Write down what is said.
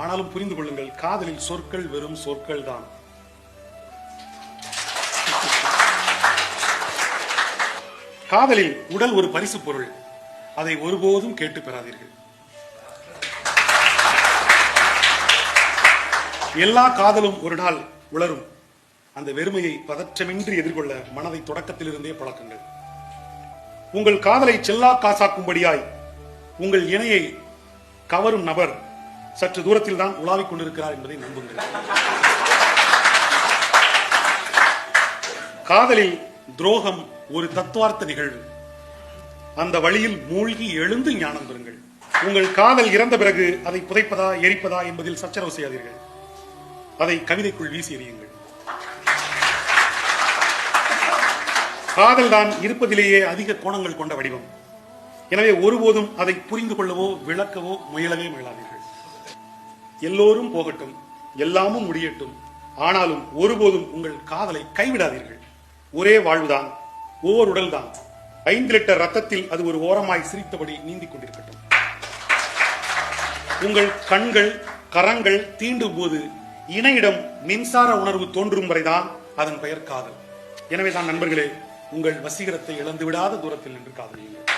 ஆனாலும் புரிந்து கொள்ளுங்கள், காதலில் சொற்கள் வெறும் சொற்கள் தான். காதலில் உடல் ஒரு பரிசு பொருள், அதை ஒருபோதும் கேட்டு பெறாதீர்கள். எல்லா காதலும் ஒரு நாள் உளரும். அந்த வெறுமையை பதற்றமின்றி எதிர்கொள்ள மனதை தொடக்கத்திலிருந்தே பழக்குங்கள். உங்கள் காதலை செல்லா காசாக்கும்படியாய் உங்கள் இணையை கவரும் நபர் சற்று தூரத்தில் தான் உலாவிக் கொண்டிருக்கிறார் என்பதை நம்புங்கள். காதலில் துரோகம் ஒரு தத்துவார்த்த நிகழ்வு. அந்த வழியில் மூழ்கி எழுந்து ஞானம் பெறுங்கள். உங்கள் காதல் இறந்த பிறகு அதை புதைப்பதா எரிப்பதா என்பதில் சச்சரவு செய்யாதீர்கள். அதை கவிதைக்குள் வீசி எறியுங்கள். காதல் தான் இருப்பதிலேயே அதிக கோணங்கள் கொண்ட வடிவம். எனவே ஒருபோதும் அதை புரிந்து கொள்ளவோ விளக்கவோ முயலவே முயலாதீர்கள். எல்லோரும் போகட்டும், எல்லாமும் முடியட்டும், ஆனாலும் ஒருபோதும் உங்கள் காதலை கைவிடாதீர்கள். ஒரே வாழ்வுதான், ஓர் உடல்தான். 5 லிட்டர் ரத்தத்தில் அது ஒரு ஓரமாய் சிரித்தபடி நீந்திக் கொண்டிருக்கட்டும். உங்கள் கண்கள் கரங்கள் தீண்டும் போது இணையிடம் மின்சார உணர்வு தோன்றும் வரைதான் அதன் பெயர் காதல். எனவேதான் நண்பர்களே, உங்கள் வசீகரத்தை இழந்துவிடாத தூரத்தில் நின்று காதலியுங்கள்.